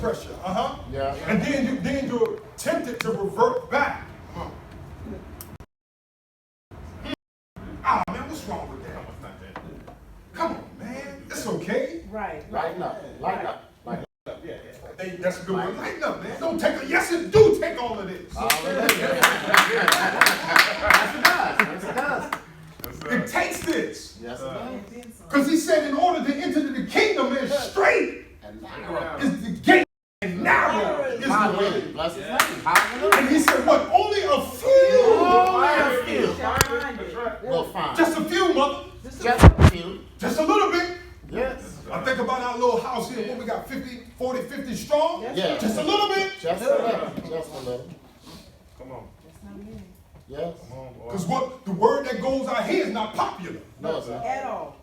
pressure. Yeah. And then you're tempted to revert back. Ah, man, what's wrong with that? Come on, man. It's okay. Right. Lighten up. Lighten up. Lighten up. Yeah. Hey, that's a good word. Lighten up, man. Don't take yes, it do take all of this. Yes, it does. It takes this. Yes, it does. Because he said in order to enter the kingdom, man, straight And narrow. is the gate and narrow is the way. Bless his name. Hallelujah. And he said, what? Only a few. Well, fine. Just a few, mother. Just a few. Just a little bit. Yes. I think about our little house here. What we got, 50 strong? Yeah. Just a little bit. Just a little. Just a little. Come on. Yes. Come on, boy. Because what the word that goes out here is not popular. No, it's not. At all.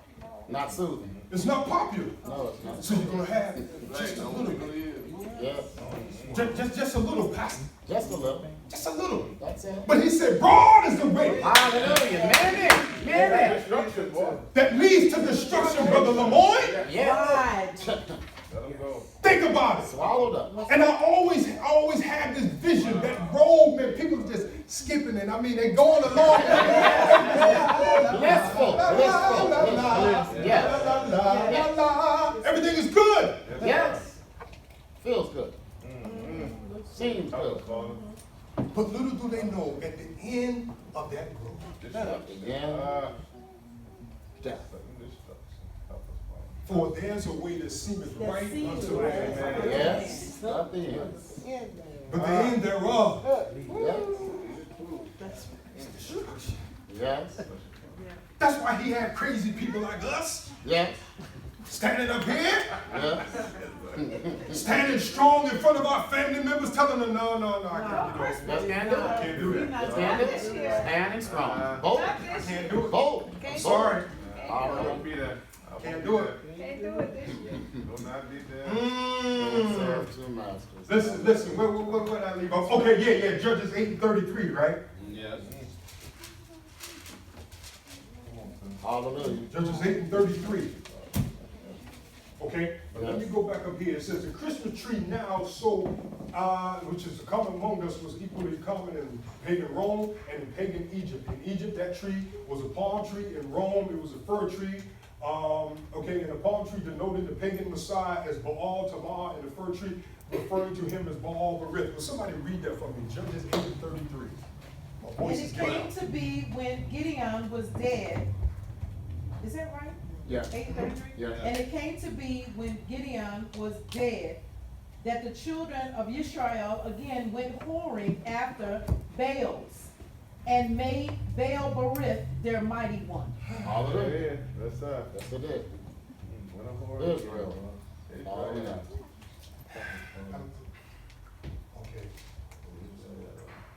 Not soothing. It's not popular. No, it's not. So you're going to have just a little bit. Yes. Just a little, Pastor. Just a little. Just a little. That's it. But he said, broad is the way Hallelujah. Many. Destruction, boy. that leads to destruction, Brother Lemoyne. Yes. Right. Let him go. Think about it. Swallowed up. And I always had this vision, that road, man, people just skipping it. I mean, they going along. Blissful. Blissful. Yes. Everything is good. Yes. Feels good. Seems good. But little do they know, at the end of that road, Again. death. For there's a way that seemeth right unto man, Yes. At the end. but the end thereof Yes. is destruction. Yes. That's why he had crazy people like us Yes. standing up here, Yes. standing strong in front of our family members, telling them, no, I can't Just can't do it. do that. Just can't do it. Standing strong. Bold. I can't do it. Bold. I'm sorry. I won't be there. Can't do it. Can't do it this year. Will not be there. Serve two masters. Listen, where did I leave off? Okay, yeah, Judges 8:33, right? Yes. Hallelujah. Judges 8:33. Okay, but let me go back up here. It says the Christmas tree now so, which is common among us, was equally common in pagan Rome and in pagan Egypt. In Egypt, that tree was a palm tree. In Rome, it was a fir tree. And the palm tree denoted the pagan Messiah as Baal Tamar, and the fir tree referring to him as Baal Berith. Will somebody read that for me? Judges 8:33. My voice And is it getting came out. to be when Gideon was dead. Is that right? Yeah. 8:33? Yeah. And it came to be when Gideon was dead that the children of Israel again went whoring after Baals and made Baal Berith their mighty one. Hallelujah. That's up. Yes, it is. Israel. Hallelujah.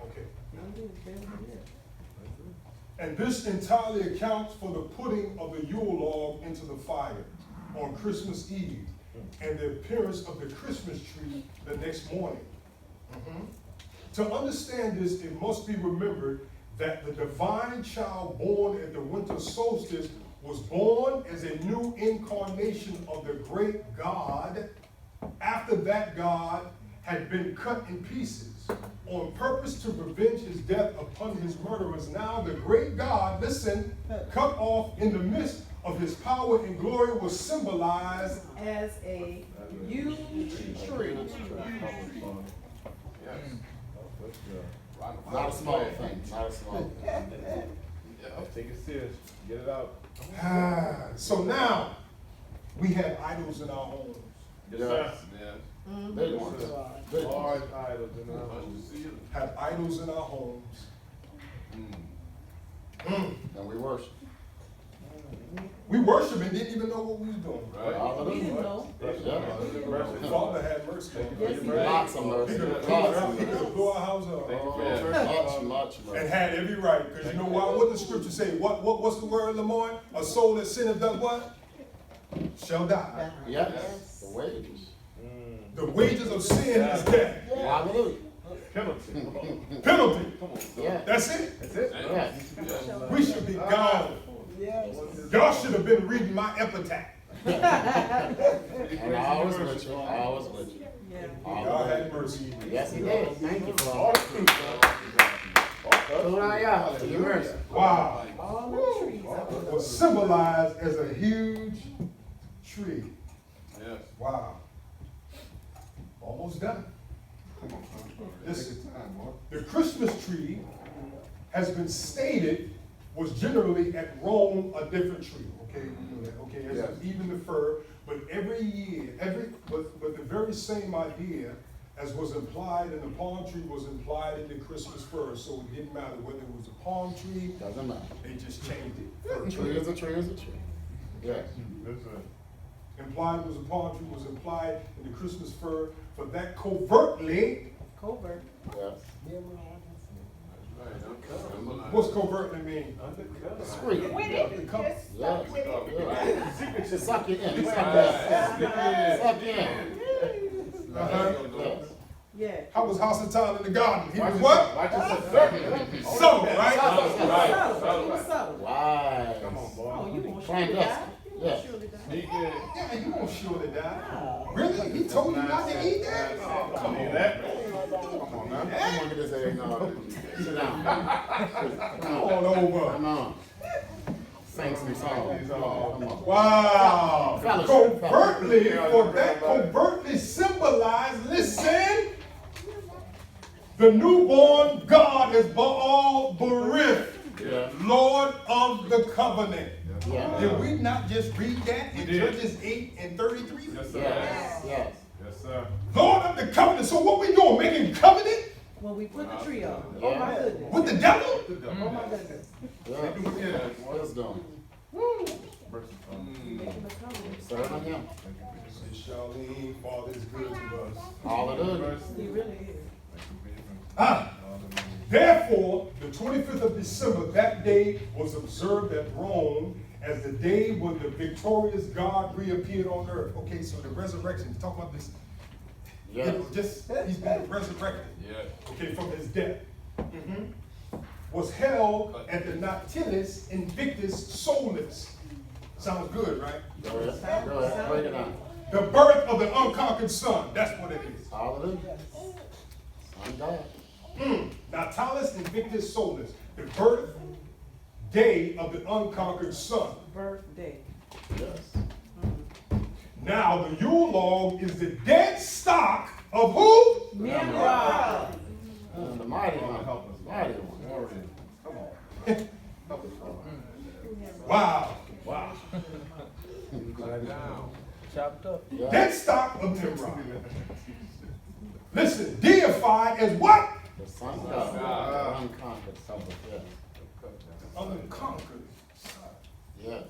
Okay. And this entirely accounts for the putting of the Yule log into the fire on Christmas Eve and the appearance of the Christmas tree the next morning. To understand this, it must be remembered that the divine child born at the winter solstice was born as a new incarnation of the great God after that God had been cut in pieces on purpose to revenge his death upon his murderers. Now the great God, listen, cut off in the midst of his power and glory was symbolized As a huge tree. Not a small thing. Not a small thing. Take it serious. Get it out. So now we have idols in our homes. Yes, Yes. sir. Yes. Big ones. Big ones. Large idols in our homes. Have idols in our homes. And we worship. We worship and didn't even know what we was doing. We Hallelujah. didn't know. The Father had mercy. Yes, he did. Lots of He mercy. could have Lots of mercy. blew our house up. Much And mercy. had every right, because you know why? What the scripture say? What's the word, Lemoyne? A soul that sinneth does what? Shall die. Yes. The wages. The wages of sin is death. Hallelujah. Penalty. Penalty. Yeah. That's it. That's it. Yes. We should be gone. Y'all should have been reading my epitaph. And I always with you. I always with you. God had mercy. Yes, he did. Thank you for All all the truth, man. Pull it out for your mercy. Wow. All the trees up in Was symbolized as a huge tree. Yes. Wow. Almost done. Come on, son. Listen. Take your time, boy. The Christmas tree has been stated was generally at Rome a different tree. Okay, you know that. Okay, as Yes. even the fir, but every year, but the very same idea as was implied in the palm tree was implied in the Christmas fir. So it didn't matter whether it was a palm tree, Doesn't matter. they just changed it. Fir A tree is a tree is a tree. Yes. Yes, sir. Implied was a palm tree was implied in the Christmas fir, for that covertly. covert. Yes. That's right. What's covertly mean? Undercover. Sweet. With it, just Yes. stuck with it. Yes. Just suck it in. Suck Right. it in. Suck it in. Uh-huh. Yes. Yeah. How was Hasatan in the garden? He was Watch what? Watch yourself. Subtle. Subtle, right? Subtle, it was subtle. Wise. Come on, boy. Oh, you gonna Plant surely die? dust. You Yeah. gonna surely die? Sneak in. Yeah, you won't surely die. Really? He told you not to eat that? Oh, come See on. that? Come on, man. Come on, get this eggnog. Sit down. Come Come on. on over. Come on. Sing some songs. Come on. Wow. Fellowship. Covertly, for that covertly symbolized, listen, the newborn God is Baal Berith, Yeah. Lord of the covenant. Yeah. Did we not just read that in We did. Judges 8 and 33? Yes, sir. Yes. Yes. Yes, sir. Lord of the covenant. So what we doing? Making covenant When we put the tree up. Yeah. Oh my goodness. with the devil? Oh my goodness. Yes. Wisdom. Mercy, son. Making the covenant. Serving him. Say, Charlene, Father is good to us. All it is. He really is. Ah. Therefore, the 25th of December, that day was observed at Rome as the day when the victorious God reappeared on earth. Okay, so the resurrection, talk about this. Yes. You know, just, he's been resurrected. Yeah. Okay, from his death. Was held at the Natilis Invictus Solis. Sounds good, right? Go ahead. Go ahead. Break it down. The birth of the unconquered son. That's what it is. All it is. Son God. Natalis Invictus Solis. The birth day of the unconquered son. Birthday. Yes. Now, the Yule log is the dead stock of who? Nimrod. And the mighty one. Help us, Mighty one. Glory. Come on. Help us, Lord. Wow. Wow. Lie down. Chopped up. Yes. Dead stock of Nimrod. Listen, deified as what? The son of God. God. Unconquered son of yes. Unconquered son. Yes.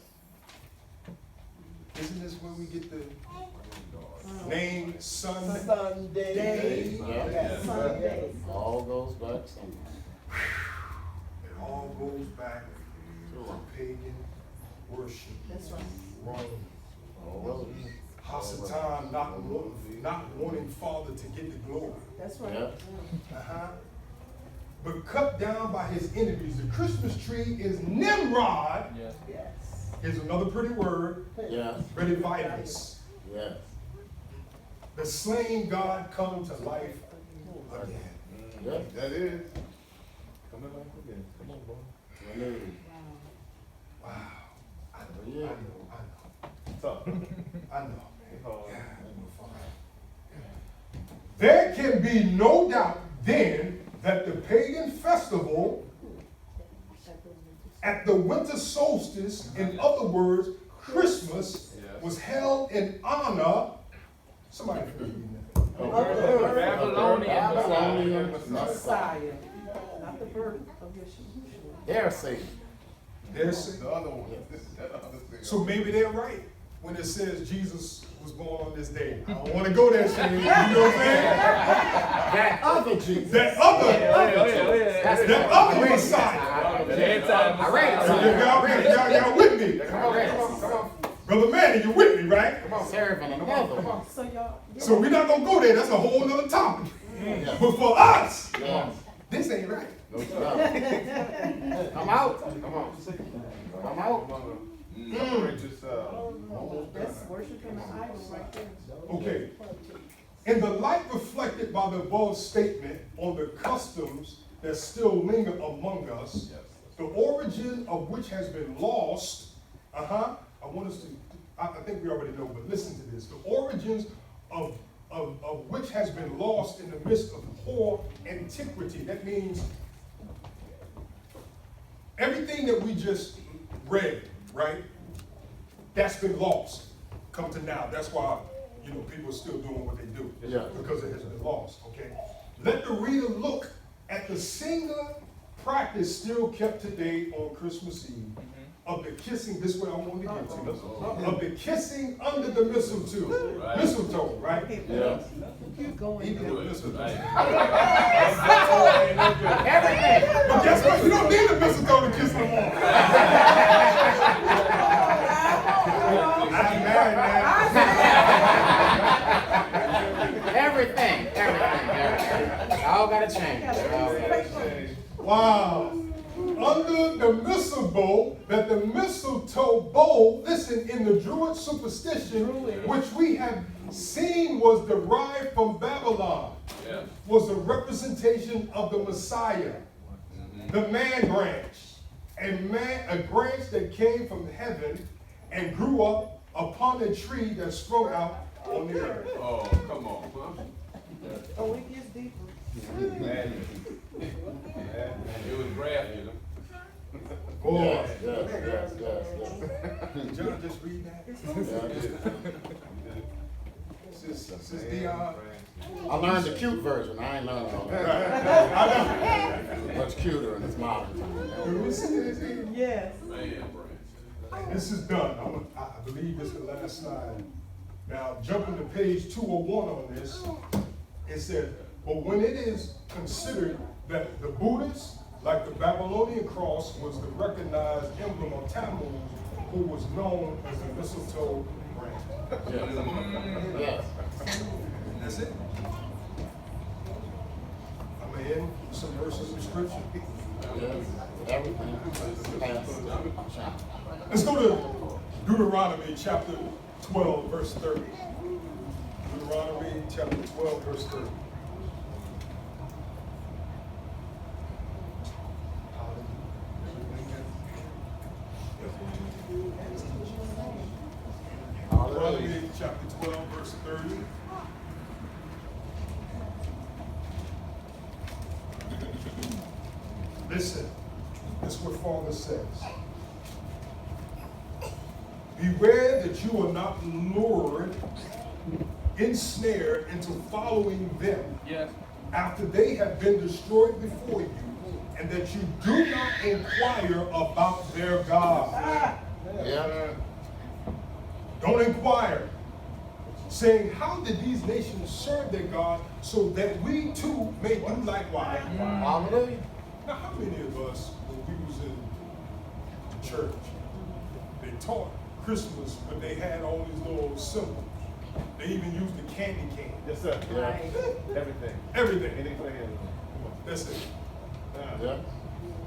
Isn't this where we get the name Sunday? Sunday. Yes. Sunday. All goes back somewhere. It all goes back to pagan worship. That's right. Rome. All those. Hasatan not wanting Father to get the glory. That's right. Yes. Uh-huh. But cut down by his enemies. The Christmas tree is Nimrod. Yes. Yes. Here's another pretty word. Yes. Redivitus. Yes. The slain God come to life again. Yes. That is. Come on, again. Come on, boy. Renewed. Wow. I know, Yeah. Tough. I know. It's hard. There can be no doubt then that the pagan festival at the winter solstice, in other words, Christmas, was held in honor. Somebody forgive me now. Babylonian. Messiah. Not the birth of Yeshua. They're Satan. There's- The other one. That other thing. So maybe they're right when it says Jesus was born on this day. I don't want to go there, Shane. You know what I'm saying? That other Jesus. That other That's Messiah. I read it. Y'all with me? Come on, come on, come on. Brother Manny, you with me, right? Serving another one. So y'all. So we're not gonna go there. That's a whole nother topic. Yes. But for us, Yes. this ain't right. No, sir. Come out. Come on. Come out. Separate yourself. That's worshiping an idol right there. Okay. In the light reflected by the above statement on the customs that still linger among us, the origin of which has been lost, I want us to, I think we already know, but listen to this. The origins of which has been lost in the midst of poor antiquity. That means everything that we just read, right? That's been lost. Come to now. That's why, people are still doing what they do. Yeah. Because it has been lost, okay? Let the reader look at the singular practice still kept today on Christmas Eve of the kissing, this is what I want to get to, of the kissing under the mistletoe. Right. Mistletoe, right? Yeah. Keep going. Even the mistletoe. Everything. But guess what? You don't need the mistletoe to kiss no more. I'm married now. Everything. All gotta change. All gotta change. Wow. Under the mistletoe, that the mistletoe bowl, listen, in the Druid superstition, which we have seen was derived from Babylon, was a representation of the Messiah, the man branch, a branch that came from heaven and grew up upon a tree that sprung out on the earth. Oh, come on, huh? Oh, it gets deeper. It was grafted. Boy, Yes. did John just read that? Sis Dion. I learned the cute version. I ain't learned all that. Much cuter in this modern time. Yes. Man, branch. This is done. I believe this is the last slide. Now, jumping to page 201 on this, it said, but when it is considered that the Buddhists, like the Babylonian cross, was the recognized emblem of Tammuz, who was known as the mistletoe branch. Yes. That's it. I'm going to end with some verses of scripture. Yes. Everything. Pass. Let's go to Deuteronomy chapter 12, verse 30. Deuteronomy chapter 12, verse 30. Deuteronomy chapter 12, verse 30. Listen, this is what Father says. Beware that you are not lured, ensnared into following them after they have been destroyed before you, and that you do not inquire about their God. Yeah. Don't inquire, saying, how did these nations serve their God so that we too may do likewise? Hallelujah. Now, how many of us, when we was in the church, they taught Christmas, but they had all these little symbols. They even used the candy cane. Yes, sir. Yeah. Everything. Everything. Anything for him. Come on. That's it. Yeah.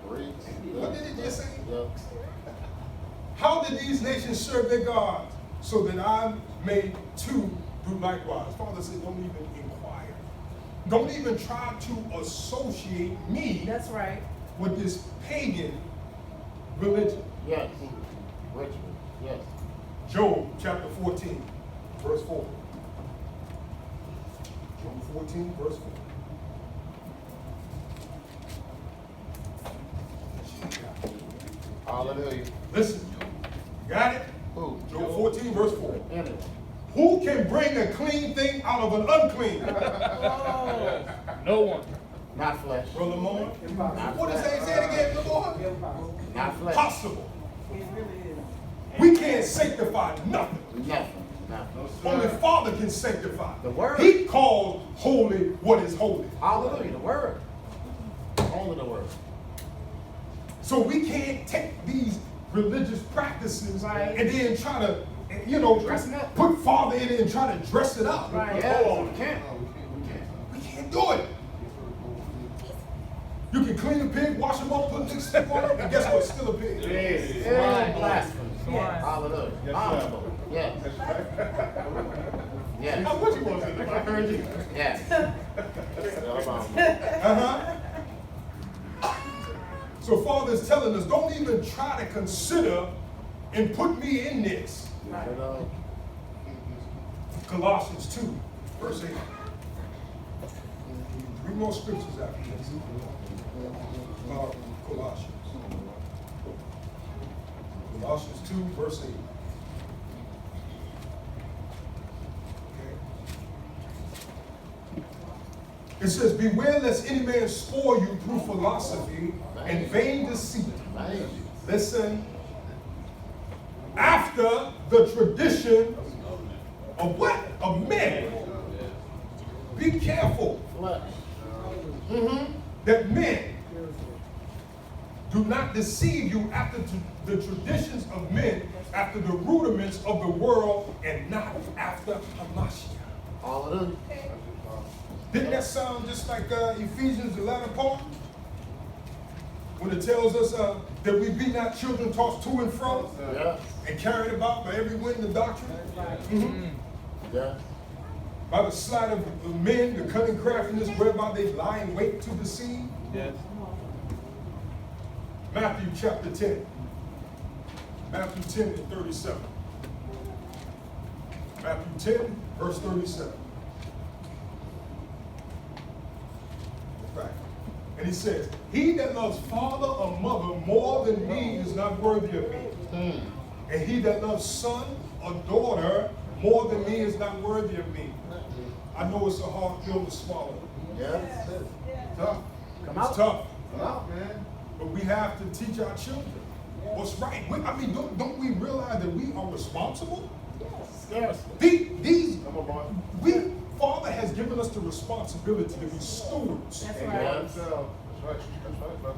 Read. What did it just say? Yeah. How did these nations serve their God so that I may too do likewise? Father said, don't even inquire. Don't even try to associate me That's right. with this pagan religion. Yes. Ritual. Yes. Job chapter 14, verse 4. Job 14, verse 4. Hallelujah. Listen, you got it? Who? Job 14, verse 4. Anyone. Who can bring a clean thing out of an unclean? Oh. No one. Not flesh. Brother Lamar? Not What is flesh. that? Say it again, Lamar. Not flesh. Possible. It really is. We can't sanctify nothing. Nothing. Nothing. Only Father can sanctify. The Word. He calls holy what is holy. Hallelujah. The word. Only the word. So we can't take these religious practices Right. and then try to, Dress it up. put Father in it and try to dress it up. Right. Yes. Hold on. We can't. We can't do it. You can clean a pig, wash him up, put lipstick on him, and guess what? Still a pig. Yes. Yeah. Blasphemy. Yes. Hallelujah. Yes, sir. Honorable. Yes. Yes. What you want to do? I heard you. Yes. So Father is telling us, don't even try to consider and put me in this. Colossians 2, verse 8. 3 more scriptures after this. Colossians. Colossians 2, verse 8. It says, beware lest any man spoil you through philosophy and vain deceit. Listen, after the tradition of what? Of men. Be careful. That men do not deceive you after the traditions of men, after the rudiments of the world, and not after Hamashiach. Hallelujah. Didn't that sound just like Ephesians, the latter part? When it tells us that we be not children tossed to and fro and carried about by every wind of doctrine? By the sleight of men, the cunning craftiness whereby they lie in wait to deceive? Yes. Matthew chapter 10. Matthew 10 and 37. Matthew 10, verse 37. Right. And he says, he that loves father or mother more than me is not worthy of me. And he that loves son or daughter more than me is not worthy of me. I know it's a hard pill to swallow. Yeah. Tough. Come It's out. tough. Come out, man. But we have to teach our children what's right. I mean, don't we realize that we are responsible? Yes. These, Father has given us the responsibility to be stewards. That's Amen. right. That's right.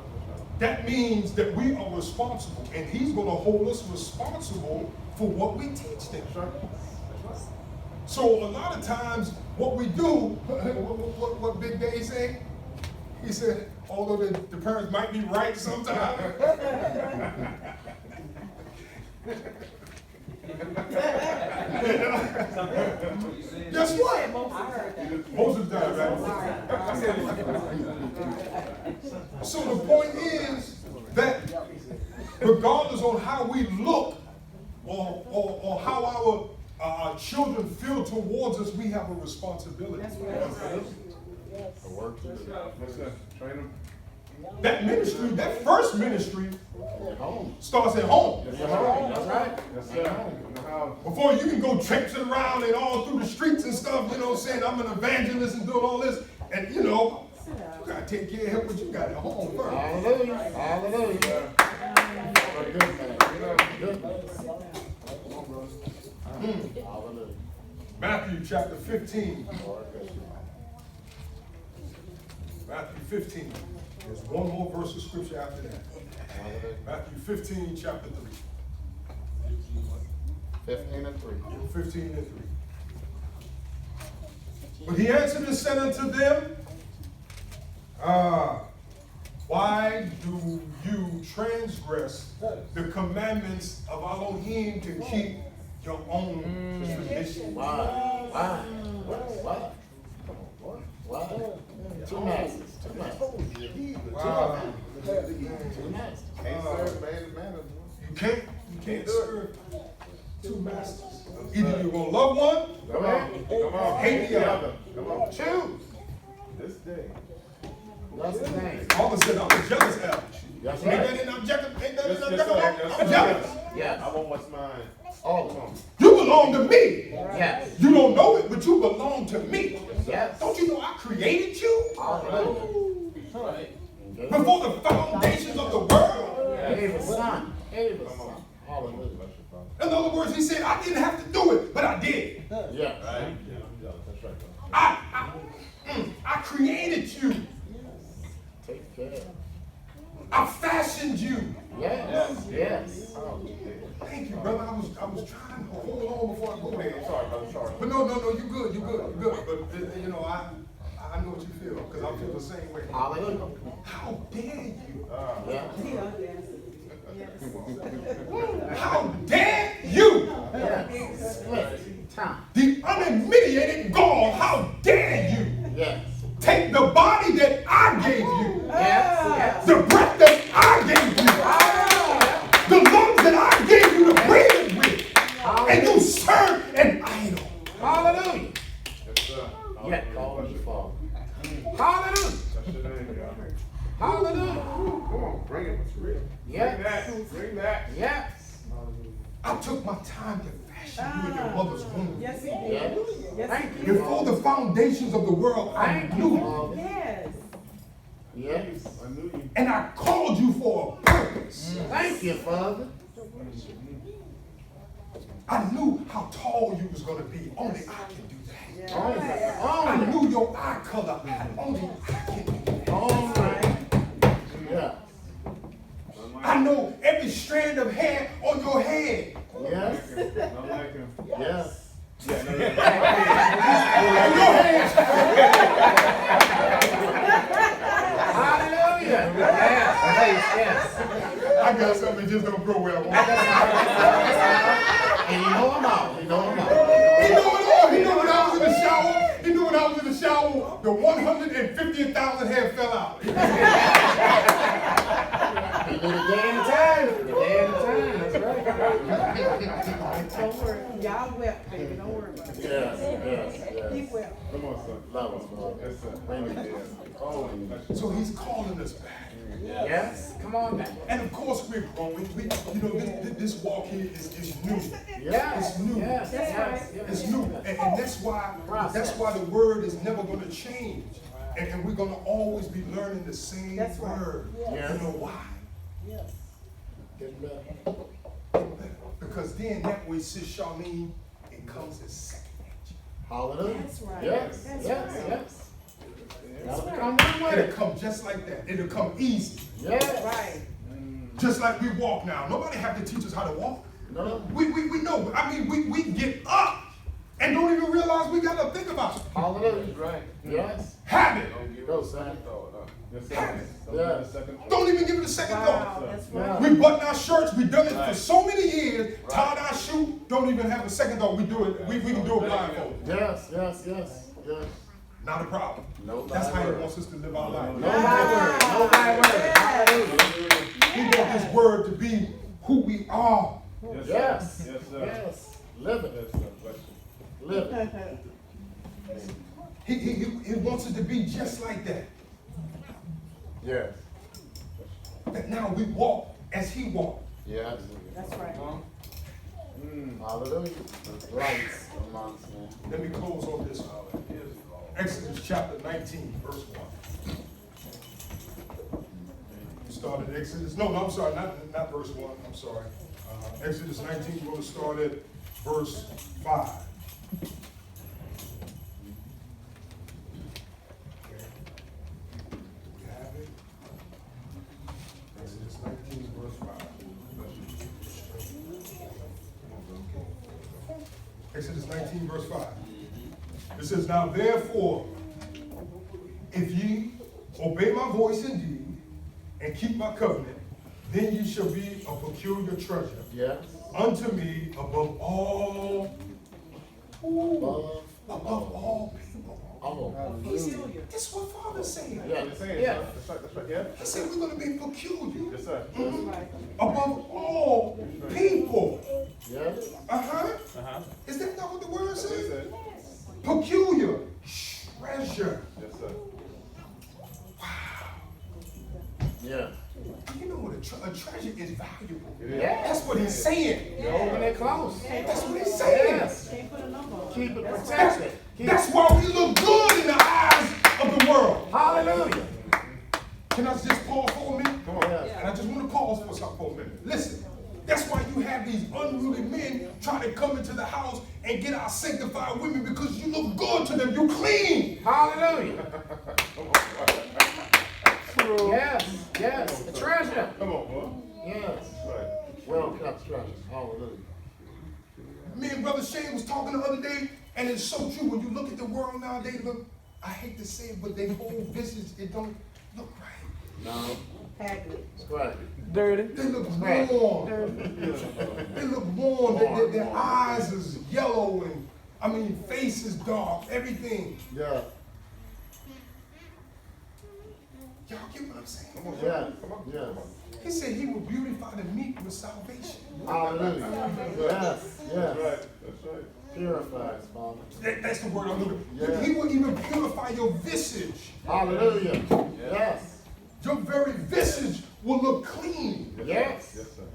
That means that we are responsible, and He's going to hold us responsible for what we teach them. So a lot of times, what we do, what Big Day say? He said, although the parents might be right sometimes. Guess what? Most of the time, right? So the point is that regardless on how we look or how our children feel towards us, we have a responsibility. That's right. The work to do. Train them. That ministry, that first ministry, At home. starts at home. That's right. That's right. Yes, sir. In the house. Before you can go traipsing around and all through the streets and stuff, you know, saying I'm an evangelist and doing all this, and you know, you gotta take care of what you got at home first. Hallelujah. Hallelujah. What a good man. Good man. Hallelujah. Matthew chapter 15. Lord, good. Matthew 15. There's one more verse of scripture after that. Hallelujah. Matthew 15, chapter 3. 15 and 3. 15 and 3. But he answered and said unto them, why do you transgress the commandments of Elohim to keep your own tradition? Why? Why? Why? Why? Two masters. Two masters. Wow. Two masters. Can't serve man to man. You can't serve two masters. Either you're gonna love one Come on. Come on. hate the other. Come on. Choose. This day. That's the name. Father said, I'm a jealous elf. That's Ain't right. that in objective? Ain't that in Yes, objective? sir. I'm jealous. Yes. I want what's mine. All of them. You belong to me. Yes. You don't know it, but you belong to me. Yes. Don't you know I created you Hallelujah. before the foundations of the world? Gave a son. Gave a son. Hallelujah. In other words, he said, I didn't have to do it, but I did. Yes. That's right. I created you. Take care. I fashioned you. Yes. Yes. Thank you, brother. I was trying to hold on before I go there. Sorry, brother. Sorry. But no, you good. But you know, I know what you feel because I feel the same way. Hallelujah. How dare you? Yeah. How dare you Yes. Split time. the unmitigated gall, how dare you Yes. take the body that I gave you, Yes. the breath that I gave you, the lungs that I gave you to breathe with, and you serve an idol. Hallelujah. Yes, sir. Yet call me Father. Hallelujah. That's your name, y'all. Hallelujah. Come on, bring it. It's real. Yes. Bring that. Bring that. Yes. I took my time to fashion you in your mother's womb. Yes, he did. Yes. Yes, Thank he you. did. Before the foundations of the world, I Thank knew you, you. Father. Yes. Yes. I knew you. And I called you for a purpose. Thank you, Father. I knew how tall you was gonna be. Only I can do that. Only. I Only. knew your eye color. Only I can do that. Only. Yeah. I know every strand of hair on your head. Yes. Not like him. Yes. On your hands. Hallelujah. Yes. Yes. I got something that just don't grow well. And you know I'm out. You know I'm out. He knew it all. He knew when I was in the shower. He knew when I was in the shower, the 150,000 hair fell out. You knew the day and the time. The day and the time. That's right. Don't worry. Y'all wept, baby. Don't worry about it. Yes. Yes. He Yes. wept. Come on, son. Love us, Lord. Yes, sir. Thank you. Oh, So he's calling us back. Yes. Come on now. And of course we're growing. This walk here is new. Yes. It's new. Yes. That's Yes. right. Yes. It's new. And that's why the word is never going to change. And we're going to always be learning the same That's right. word. Yes. You know why? Getting better. Because then that way, Sis Charlene, it comes as second nature. Hallelujah. That's right. Yes. That's Yes. right. Yes. That's Gotta right. come one It'll way. come just like that. It'll come easy. Yes. Right. Just like we walk now. Nobody have to teach us how to walk. No. We know. I mean, we get up and don't even realize we got to think about it. Hallelujah. right. Yes. Habit. Don't give Go, it a son. second thought, huh? Yes, sir. Habit. Don't give it a second thought. Don't even give it a second Wow. thought. That's Yeah. right. We button our shirts. We done it for Right. so many years. Right. Tied our shoe. Don't even have a second thought. We do it. We can do it blindfold. Yes. Yes. Yes. Yes. Not a problem. No That's thy how he word. wants us to live our life. No thy word. No thy word. Hallelujah. He wants this word to be who we are. Yes, sir. Yes. Yes, sir. Yes. Live it. Yes, sir. Bless you. Live it. He wants it to be just like that. Yes. That now we walk as he walked. Yes. That's right. Hallelujah. Lights amongst men. Let me close on this. Exodus chapter 19, verse 1. We started Exodus. No, I'm sorry, not verse 1. I'm sorry. Exodus 19, we're going to start at verse 5. Okay. We have it. Exodus 19, verse 5. Exodus 19, verse 5. It says, now therefore, if ye obey my voice indeed, and keep my covenant, then ye shall be a peculiar treasure Yes. unto me above all, Love. above all people. Oh. Peculiar. That's what Father's saying. Yeah. Yes, sir. Yeah. That's right. That's right. Yeah. He said we're going to be peculiar Yes, sir. That's right. above all people. Yes. Uh-huh. Is that not what the word Yes, says? sir. Peculiar treasure. Yes, sir. Yeah. You know what a treasure is valuable. It is. That's what he's saying. You open it close. That's what he's saying. Yes. Can't put a number on it. Keep it That's protected. Keep That's why we look good in the eyes of the world. Hallelujah. Can I just pause for a minute? Come on. Yes. And I just want to pause for a minute. Listen, that's why you have these unruly men trying to come into the house and get our sanctified women because you look good to them. You clean. Hallelujah. Yes. Yes. The treasure. Come on, boy. Yes. Right. Well kept treasure. Hallelujah. Me and Brother Shane was talking the other day, and it's so true. When you look at the world nowadays, look, I hate to say it, but they whole visage, it don't look right. No. Haggard. It's right. Dirty. They look worn. They look worn. Their eyes is yellow and I mean, face is dark, everything. Yeah. Y'all get what I'm saying? Yeah. Yeah. He said he will beautify the meek with salvation. Hallelujah. Yes. That's Yes. right. That's right. Purifies, Father. That's the word I'm looking for. Yeah. He will even purify your visage. Hallelujah. Yes. Your very visage will look clean. Yes. Yes, sir.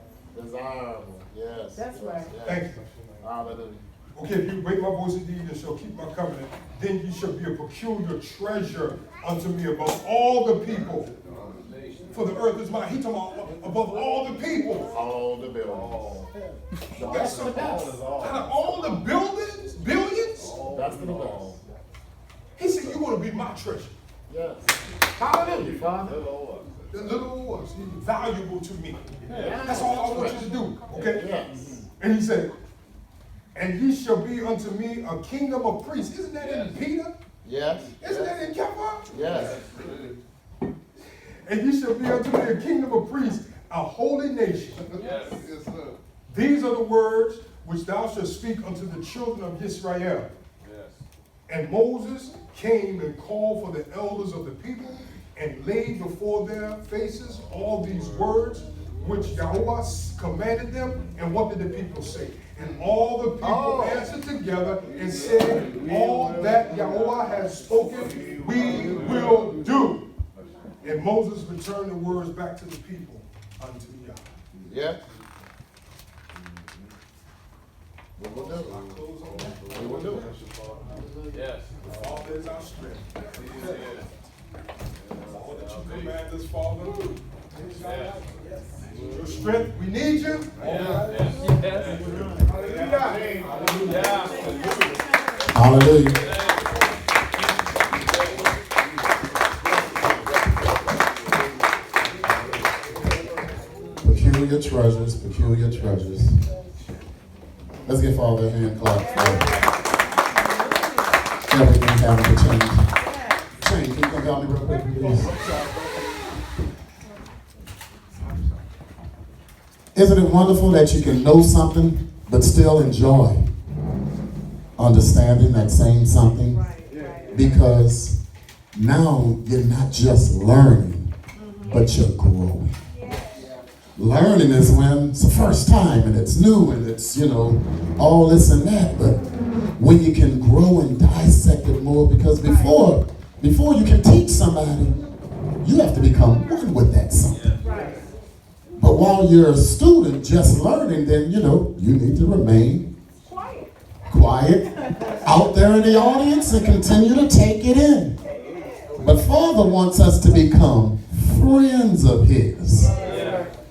Desirable. Yes. That's right. Yes. Thank you. Hallelujah. Okay, if you break my voice indeed and shall keep my covenant, then you shall be a peculiar treasure unto me above all the people. For the earth is mine. He talking about above all the people. All the buildings. That's the All is all. out of all the buildings, billions. That's the best. He said, you're going to be my treasure. Yes. Hallelujah, Father. Little old. The little ones, valuable to me. Yeah. That's all I want you to do. Okay? Yes. And he said, and he shall be unto me a kingdom of priests. Isn't that in Peter? Yes. Isn't that in Kepha? Yes. And he shall be unto me a kingdom of priests, a holy nation. Yes. Yes, sir. These are the words which thou shalt speak unto the children of Israel. Yes. And Moses came and called for the elders of the people and laid before their faces all these words which Yahweh commanded them. And what did the people say? And all the people answered together and said, all that Yahweh has spoken, we will do. And Moses returned the words back to the people unto Yah. Yeah. We will do I it. close on that. We will do it. Yes. The Father is our strength. All that you command us, Father. Your strength, we need you. Hallelujah. Peculiar treasures, peculiar treasures. Let's give Father a hand clap for everything having to change. Shane, can you come help me real quick, please? Isn't it wonderful that you can know something but still enjoy understanding that same something? Because now you're not just learning, but you're growing. Learning is when it's the first time and it's new and it's, all this and that. But when you can grow and dissect it more, because before you can teach somebody, you have to become one with that something. But while you're a student just learning, then, you need to remain quiet out there in the audience and continue to take it in. But Father wants us to become friends of His.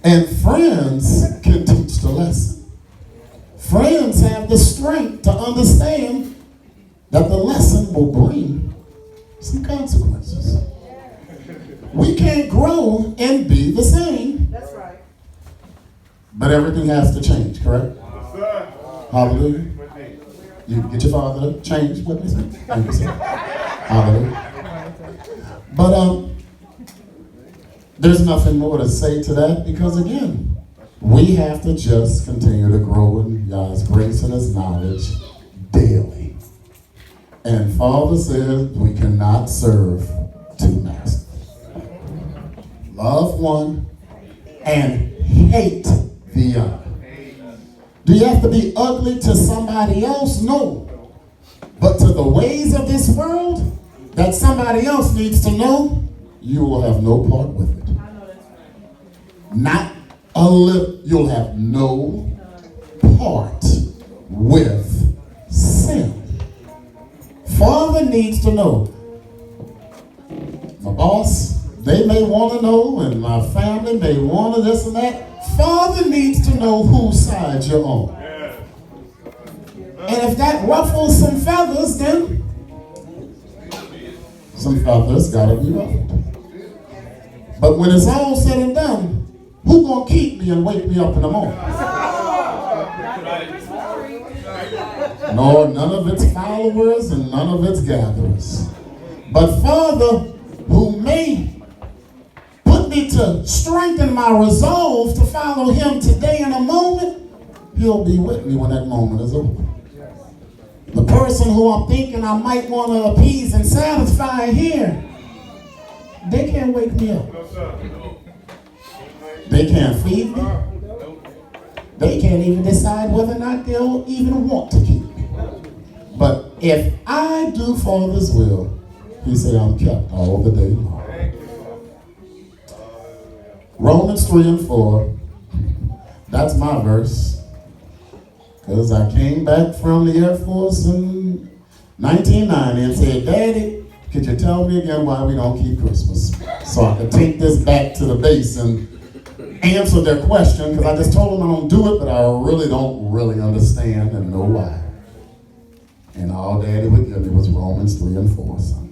And friends can teach the lesson. Friends have the strength to understand that the lesson will bring some consequences. We can't grow and be the same. That's right. But everything has to change, correct? Yes, sir. Hallelujah. You get your father to change with me. Thank you, sir. Hallelujah. But there's nothing more to say to that, because again, we have to just continue to grow in God's grace and His knowledge daily. And Father says we cannot serve two masters. Love one and hate the other. Do you have to be ugly to somebody else? No. But to the ways of this world that somebody else needs to know, you will have no part with it. Not a little. You'll have no part with sin. Father needs to know. My boss, they may want to know, and my family may want to this and that. Father needs to know whose side you're on. And if that ruffles some feathers, then some feathers gotta be ruffled. But when it's all said and done, who gonna keep me and wake me up in the morning? Nor none of its followers and none of its gatherers. But Father, who may put me to strengthen my resolve to follow Him today in a moment, He'll be with me when that moment is over. The person who I'm thinking I might want to appease and satisfy here, they can't wake me up. No, sir. They can't feed me. They can't even decide whether or not they'll even want to keep me. But if I do Father's will, he said I'm kept all the day long. Romans 3 and 4, that's my verse. Because I came back from the Air Force in 1990 and said, Daddy, could you tell me again why we don't keep Christmas? So I could take this back to the base and answer their question, because I just told them I don't do it, but I really don't understand and know why. And all Daddy would give me was Romans 3 and 4, son.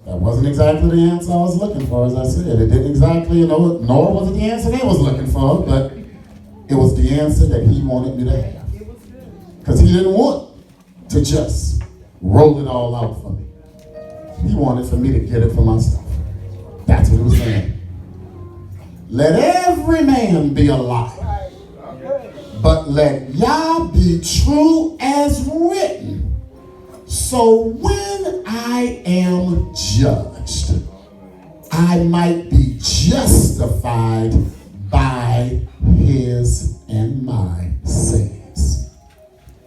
That wasn't exactly the answer I was looking for, as I said. It didn't exactly, nor was it the answer they was looking for, but it was the answer that he wanted me to have. Because he didn't want to just roll it all out for me. He wanted for me to get it for myself. That's what he was saying. Let every man be a liar, but let Yah be true as written. So when I am judged, I might be justified by his and my sayings.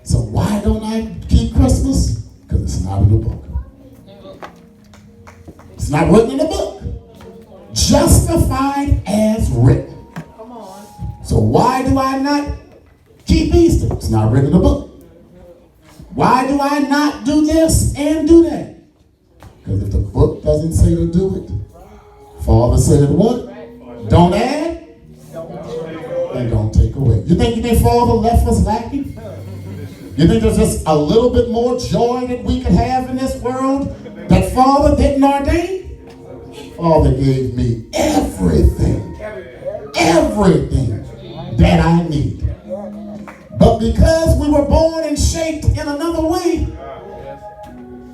So why don't I keep Christmas? Because it's not in the book. It's not written in the book. Justified as written. Come on. So why do I not keep Easter? It's not written in the book. Why do I not do this and do that? Because if the book doesn't say to do it, Father said what? Don't add and don't take away. You think Father left us lacking? You think there's just a little bit more joy that we could have in this world that Father didn't ordain? Father gave me everything that I need. But because we were born and shaped in another way,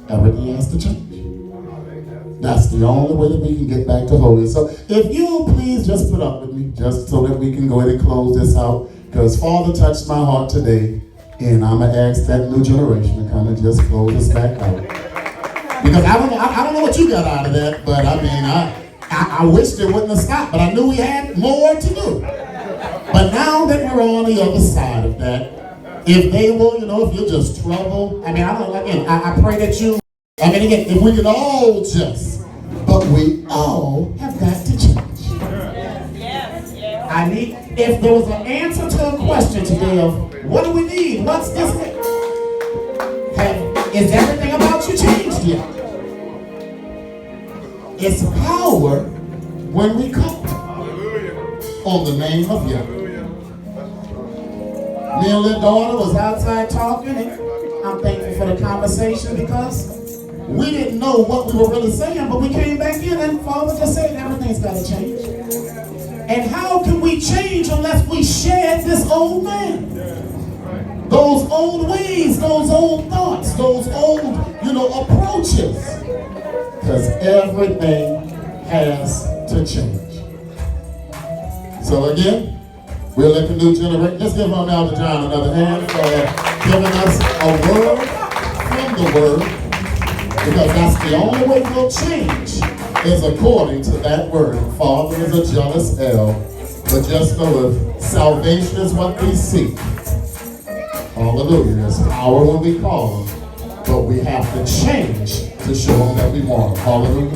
everything has to change. That's the only way that we can get back to holiness. So if you'll please just put up with me, just so that we can go ahead and close this out, because Father touched my heart today, and I'm going to ask that new generation to come and just close this back out. Because I don't know what you got out of that, but I mean, I wish it wouldn't have stopped, but I knew we had more to do. But now that we're on the other side of that, if they will, if you'll just trouble, I pray that you, again, if we can all just, but we all have got to change. If there was an answer to a question today of, what do we need? What's this? Is everything about you changed yet? It's power when we call on the name of Yah. Me and little daughter was outside talking, and I'm thankful for the conversation because we didn't know what we were really saying, but we came back in and Father just said everything's got to change. And how can we change unless we shed this old man? Those old ways, those old thoughts, those old, approaches. Because everything has to change. So again, we'll let the new generation, let's give on Elder John another hand for giving us a word from the word, because that's the only way we'll change is according to that word. Father is a jealous El, but just know if salvation is what we seek. Hallelujah. There's power when we call them, but we have to change to show them that we want them. Hallelujah.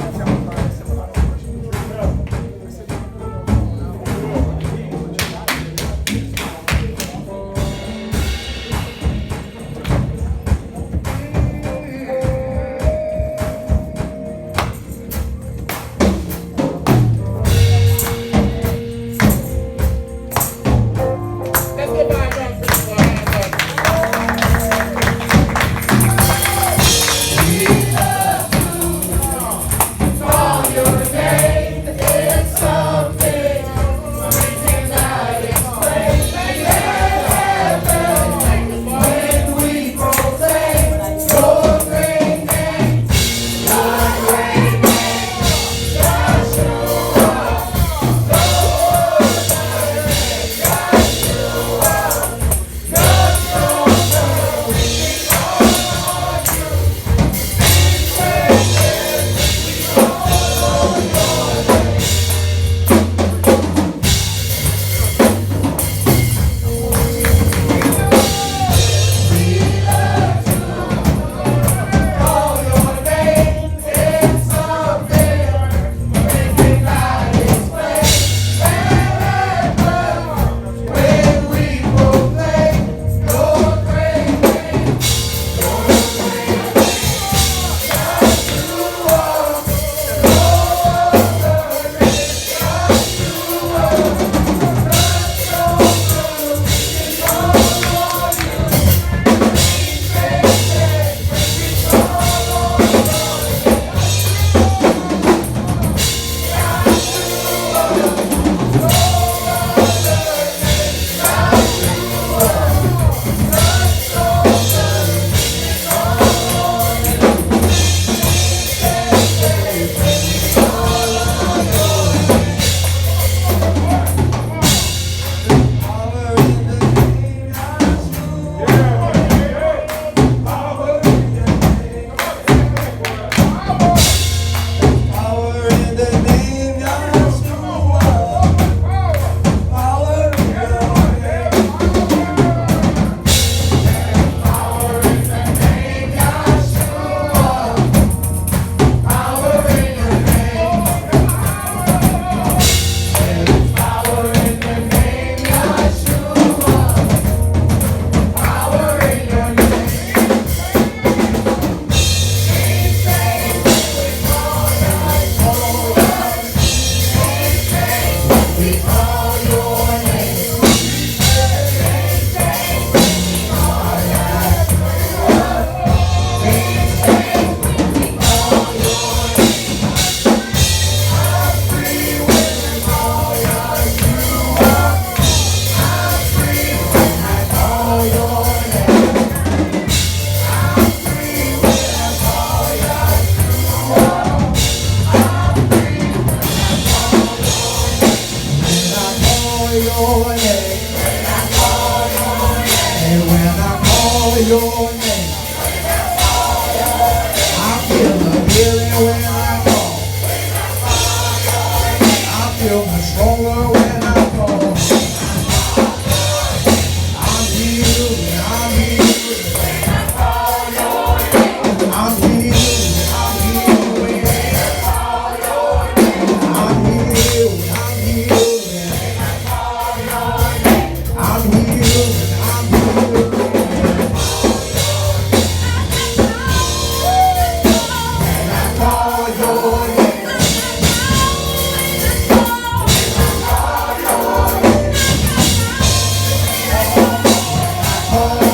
Oh, your name, and when I call your name, I feel the healing when I call. I feel much stronger when I call. I'm healed, I'm healed. I'm healed, I'm healed when I'm healed, I'm healed. I'm healed, I'm healed. And I call your name. Call your name. Call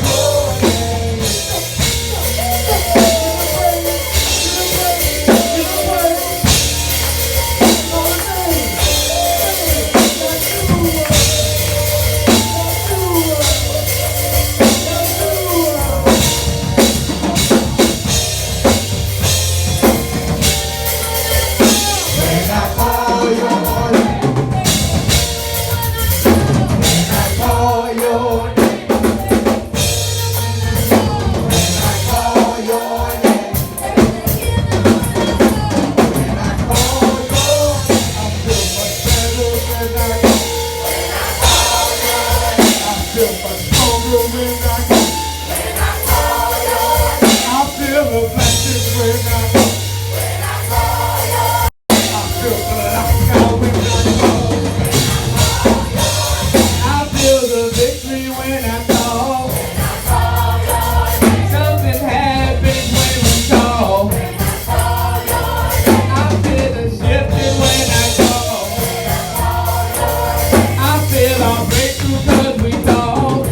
your name. When I call your name, when I call your name, when I call your name, when I call your name, I feel much better when I call. I feel much stronger when I call. I feel the blessings when I call. I feel the lifestyle when I call. I feel the victory when I call. Something happens when we call. I feel the shifting when I call. I feel our breakthrough 'cause we call.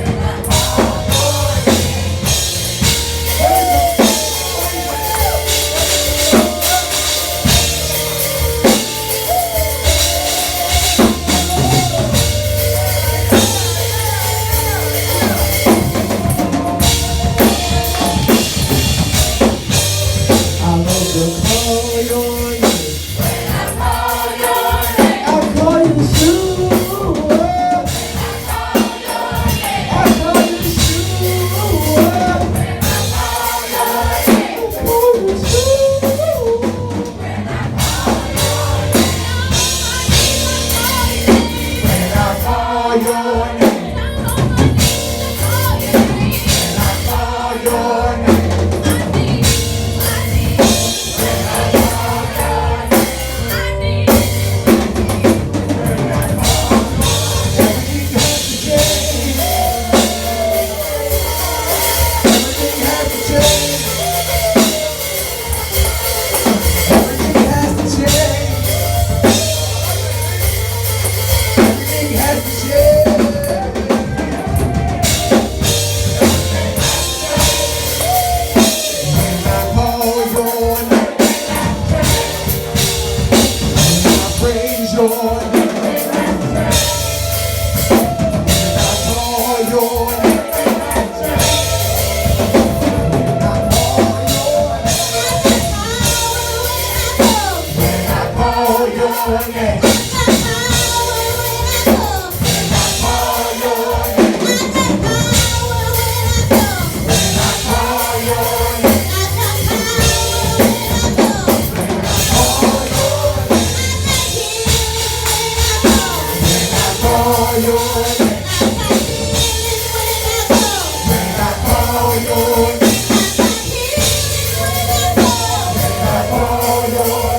I love to call your name. I call you Yeshua. I call you Yeshua. When I call your name, when I call your name, everything has to change. Everything has to change. Everything has to change. Everything has to change. When I call your name, when I praise your name, when I call your name, when I call your name, when I call your name, call your name, when I call your name, call your name. When I call your name, I call your name.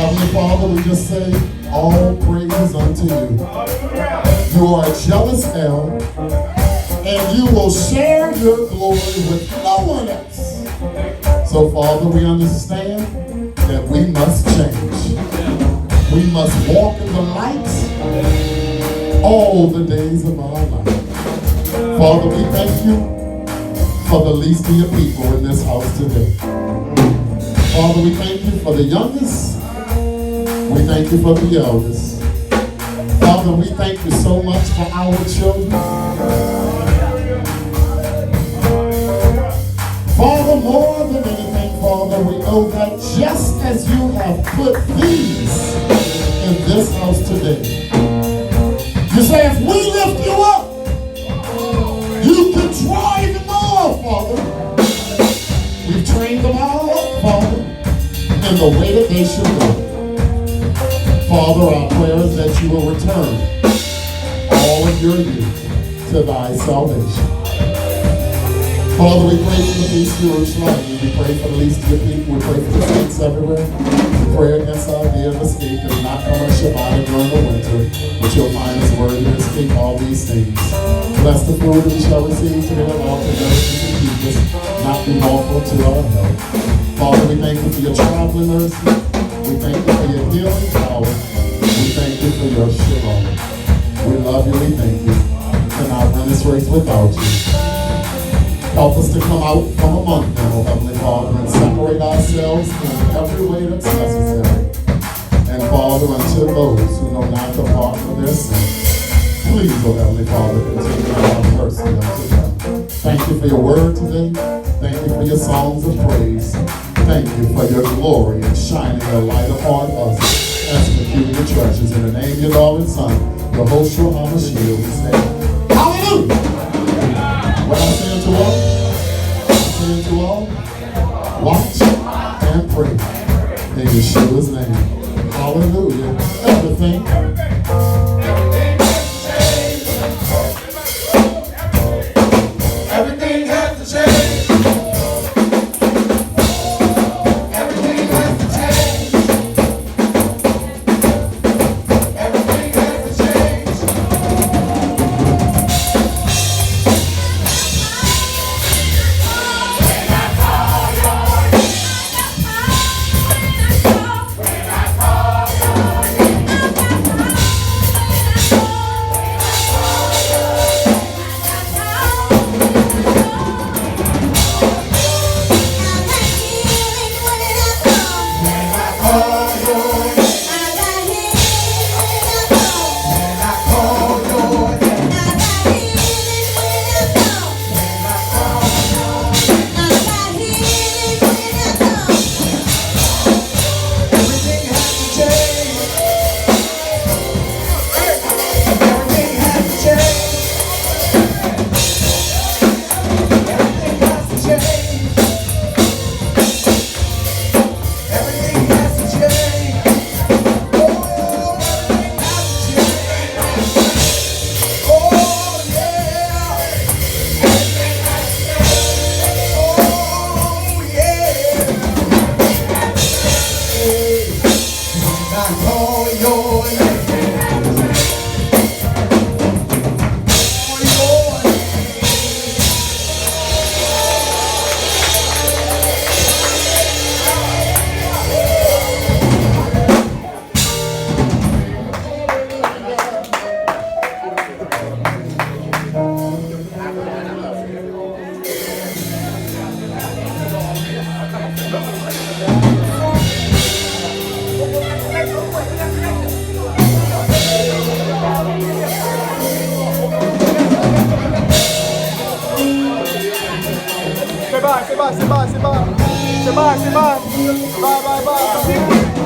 Heavenly Father, we just say all praise unto you. You are a jealous El, and you will share your glory with no one else. So, Father, we understand that we must change. We must walk in the light all the days of our life. Father, we thank you for the least of your people in this house today. Father, we thank you for the youngest. We thank you for the eldest. Father, we thank you so much for our children. Father, more than anything, Father, we know that just as you have put these in this house today, you say if we lift you up, you can draw even more, Father. We've trained them all up, Father, in the way that they should go. Father, our prayer is that you will return all of your youth to thy salvation. Father, we pray for the peace of Jerusalem. We pray for the least of your people. We pray for the saints everywhere. We pray against the idea of escape that will not come on Shabbat during the winter, but you'll find us worthy to escape all these things. Bless the food that we shall receive today, and all the mercies and keep us, not be lawful to our health. Father, we thank you for your traveling mercy. We thank you for your healing power. We thank you for your shalom. We love you, we thank you. Cannot run this race without you. Help us to come out from among them, O Heavenly Father, and separate ourselves in every way that's necessary. And Father, unto those who know not the pardon of their sins, please, O Heavenly Father, continue to have mercy unto them. Thank you for your word today. Thank you for your songs of praise. Thank you for your glory and shining a light upon us as peculiar treasures. In the name of your darling Son, Yehoshua HaMashiach, we say, hallelujah! What I say unto all, I say unto all, watch and pray in Yeshua's name. Hallelujah. Everything. Everything has to change. Everything has to change. Everything has to change.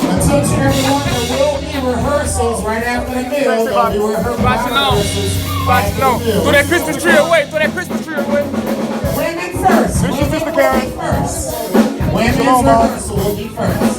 Until everyone, there will be rehearsals right after the meal. There'll be rehearsals. Throw that Christmas tree away. Throw that Christmas tree away. Women first. Finish your sister, Karen. First. Women's rehearsal will be first.